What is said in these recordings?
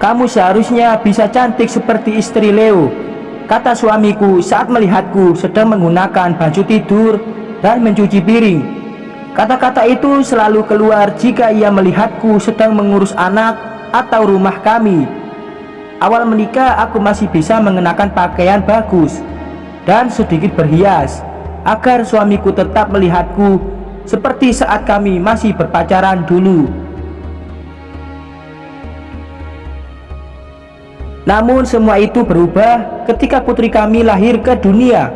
"Kamu seharusnya bisa cantik seperti istri Leo," kata suamiku saat melihatku sedang menggunakan baju tidur dan mencuci piring. Kata-kata itu selalu keluar jika ia melihatku sedang mengurus anak atau rumah kami. Awal menikah aku masih bisa mengenakan pakaian bagus dan sedikit berhias agar suamiku tetap melihatku seperti saat kami masih berpacaran dulu. Namun semua itu berubah ketika putri kami lahir ke dunia.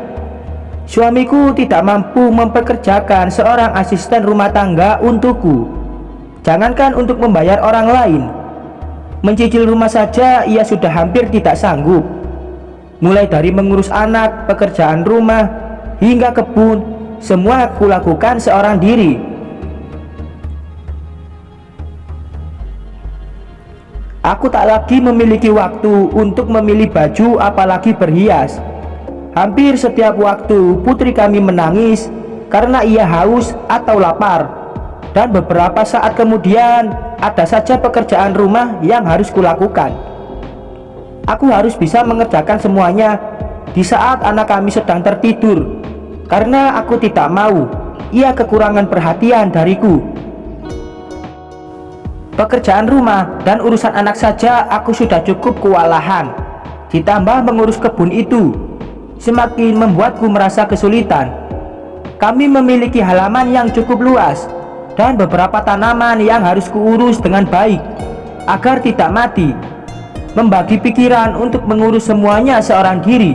Suamiku tidak mampu mempekerjakan seorang asisten rumah tangga untukku. Jangankan untuk membayar orang lain, mencicil rumah saja ia sudah hampir tidak sanggup. Mulai dari mengurus anak, pekerjaan rumah, hingga kebun, semua aku lakukan seorang diri. Aku tak lagi memiliki waktu untuk memilih baju apalagi berhias. Hampir setiap waktu putri kami menangis karena ia haus atau lapar. Dan beberapa saat kemudian ada saja pekerjaan rumah yang harus kulakukan. Aku harus bisa mengerjakan semuanya di saat anak kami sedang tertidur, karena aku tidak mau ia kekurangan perhatian dariku. Pekerjaan rumah dan urusan anak saja aku sudah cukup kewalahan. Ditambah mengurus kebun itu semakin membuatku merasa kesulitan. Kami memiliki halaman yang cukup luas dan beberapa tanaman yang harus kuurus dengan baik agar tidak mati. Membagi pikiran untuk mengurus semuanya seorang diri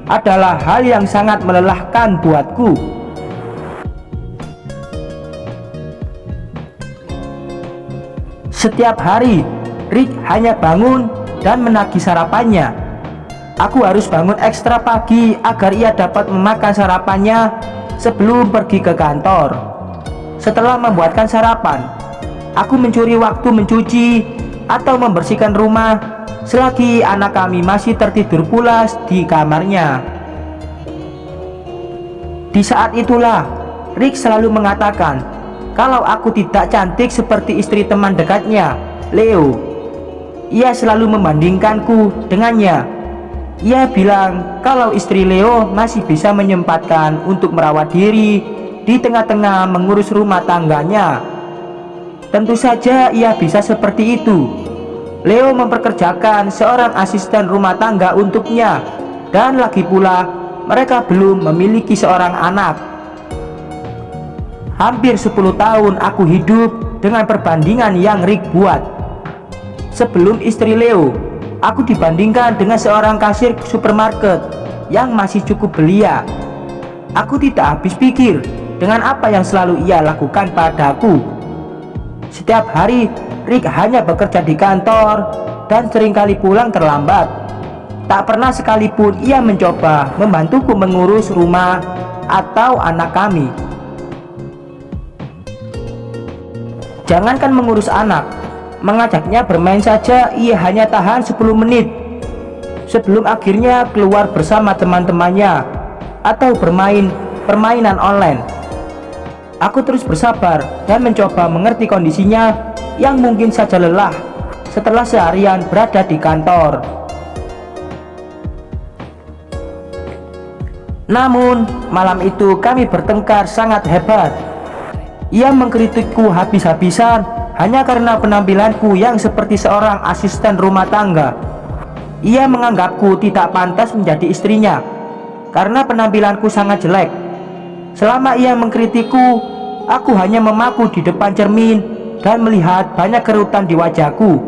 adalah hal yang sangat melelahkan buatku. Setiap hari Rick hanya bangun dan menagih sarapannya. Aku harus bangun ekstra pagi agar ia dapat memakan sarapannya sebelum pergi ke kantor. Setelah membuatkan sarapan, aku mencuri waktu mencuci atau membersihkan rumah selagi anak kami masih tertidur pulas di kamarnya. Di saat itulah Rick selalu mengatakan kalau aku tidak cantik seperti istri teman dekatnya, Leo. Ia selalu membandingkanku dengannya. Ia bilang kalau istri Leo masih bisa menyempatkan untuk merawat diri di tengah-tengah mengurus rumah tangganya. Tentu saja ia bisa seperti itu. Leo mempekerjakan seorang asisten rumah tangga untuknya, dan lagi pula mereka belum memiliki seorang anak. Hampir 10 tahun aku hidup dengan perbandingan yang Rick buat. Sebelum istri Leo, aku dibandingkan dengan seorang kasir supermarket yang masih cukup belia. Aku tidak habis pikir dengan apa yang selalu ia lakukan padaku. Setiap hari Rick hanya bekerja di kantor dan seringkali pulang terlambat. Tak pernah sekalipun ia mencoba membantuku mengurus rumah atau anak kami. Jangankan mengurus anak, mengajaknya bermain saja ia hanya tahan 10 menit sebelum akhirnya keluar bersama teman-temannya atau bermain permainan online. Aku terus bersabar dan mencoba mengerti kondisinya yang mungkin saja lelah setelah seharian berada di kantor. Namun malam itu kami bertengkar sangat hebat. Ia mengkritikku habis-habisan hanya karena penampilanku yang seperti seorang asisten rumah tangga. Ia menganggapku tidak pantas menjadi istrinya karena penampilanku sangat jelek. Selama ia mengkritikku, aku hanya memaku di depan cermin dan melihat banyak kerutan di wajahku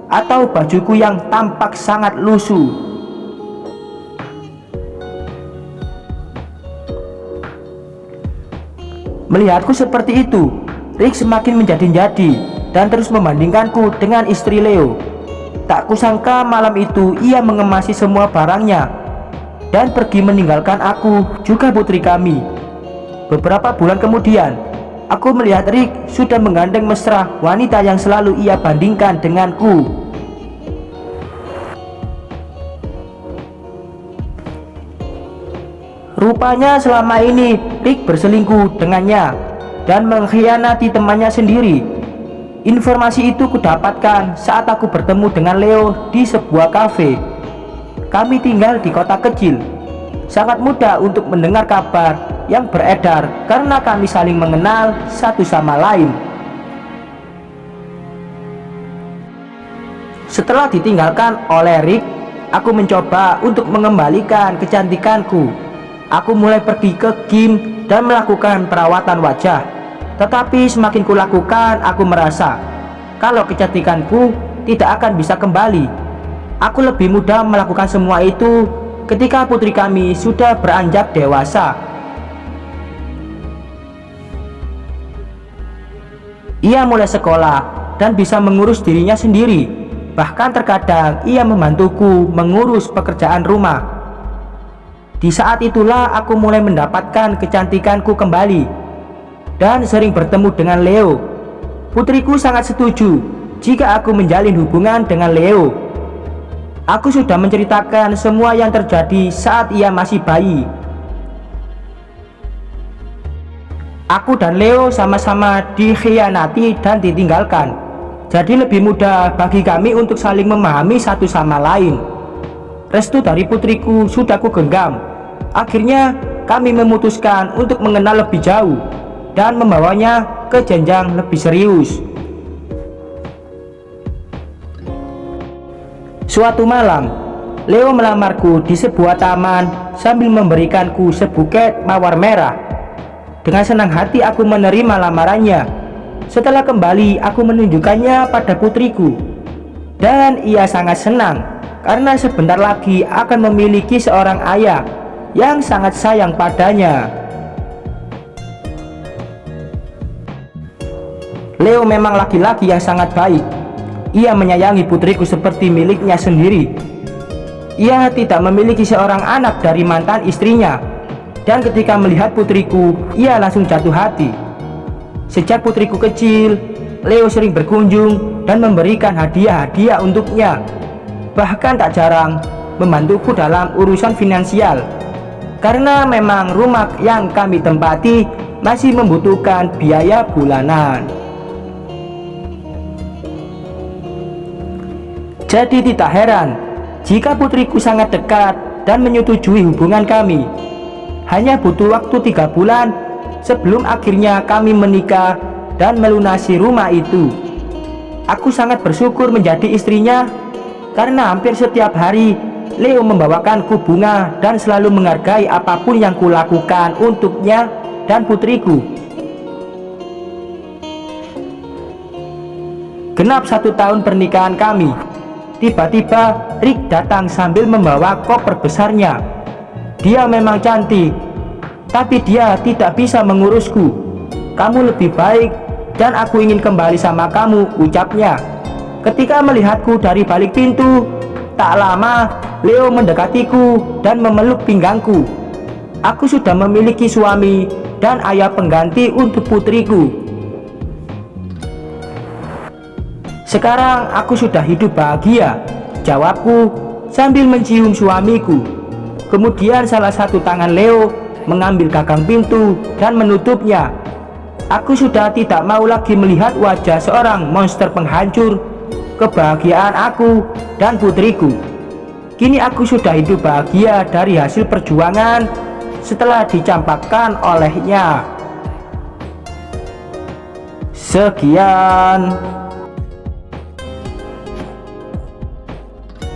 atau bajuku yang tampak sangat lusuh. Melihatku seperti itu, Rick semakin menjadi-jadi dan terus membandingkanku dengan istri Leo. Tak kusangka malam itu ia mengemasi semua barangnya dan pergi meninggalkan aku juga putri kami. Beberapa bulan kemudian, aku melihat Rick sudah menggandeng mesra wanita yang selalu ia bandingkan denganku. Rupanya selama ini Rick berselingkuh dengannya dan mengkhianati temannya sendiri. Informasi itu kudapatkan saat aku bertemu dengan Leo di sebuah kafe. Kami tinggal di kota kecil. Sangat mudah untuk mendengar kabar yang beredar karena kami saling mengenal satu sama lain. Setelah ditinggalkan oleh Rick, aku mencoba untuk mengembalikan kecantikanku. Aku mulai pergi ke gym dan melakukan perawatan wajah. Tetapi semakin kulakukan, aku merasa kalau kecantikanku tidak akan bisa kembali. Aku lebih mudah melakukan semua itu ketika putri kami sudah beranjak dewasa. Ia mulai sekolah dan bisa mengurus dirinya sendiri. Bahkan terkadang ia membantuku mengurus pekerjaan rumah. Di saat itulah aku mulai mendapatkan kecantikanku kembali dan sering bertemu dengan Leo. Putriku sangat setuju jika aku menjalin hubungan dengan Leo. Aku sudah menceritakan semua yang terjadi saat ia masih bayi. Aku dan Leo sama-sama dikhianati dan ditinggalkan. Jadi lebih mudah bagi kami untuk saling memahami satu sama lain. Restu dari putriku sudah kugenggam. Akhirnya kami memutuskan untuk mengenal lebih jauh dan membawanya ke jenjang lebih serius. Suatu malam, Leo melamarku di sebuah taman sambil memberikanku sebuket mawar merah. Dengan senang hati aku menerima lamarannya. Setelah kembali, aku menunjukkannya pada putriku, dan ia sangat senang karena sebentar lagi akan memiliki seorang ayah yang sangat sayang padanya. Leo memang laki-laki yang sangat baik. Ia menyayangi putriku seperti miliknya sendiri. Ia tidak memiliki seorang anak dari mantan istrinya. Dan ketika melihat putriku, ia langsung jatuh hati. Sejak putriku kecil, Leo sering berkunjung dan memberikan hadiah-hadiah untuknya. Bahkan tak jarang membantuku dalam urusan finansial. Karena memang rumah yang kami tempati masih membutuhkan biaya bulanan. Jadi tidak heran jika putriku sangat dekat dan menyetujui hubungan kami. Hanya butuh waktu 3 bulan sebelum akhirnya kami menikah dan melunasi rumah itu. Aku sangat bersyukur menjadi istrinya karena hampir setiap hari Leo membawakanku bunga dan selalu menghargai apapun yang kulakukan untuknya dan putriku. Genap 1 tahun pernikahan kami. Tiba-tiba Rick datang sambil membawa koper besarnya. Dia memang cantik, tapi dia tidak bisa mengurusku. Kamu lebih baik dan aku ingin kembali sama kamu, ucapnya. Ketika melihatku dari balik pintu, tak lama Leo mendekatiku dan memeluk pinggangku. Aku sudah memiliki suami dan ayah pengganti untuk putriku. Sekarang aku sudah hidup bahagia, jawabku sambil mencium suamiku. Kemudian salah satu tangan Leo mengambil gagang pintu dan menutupnya. Aku sudah tidak mau lagi melihat wajah seorang monster penghancur kebahagiaan aku dan putriku. Kini aku sudah hidup bahagia dari hasil perjuangan setelah dicampakkan olehnya. Sekian.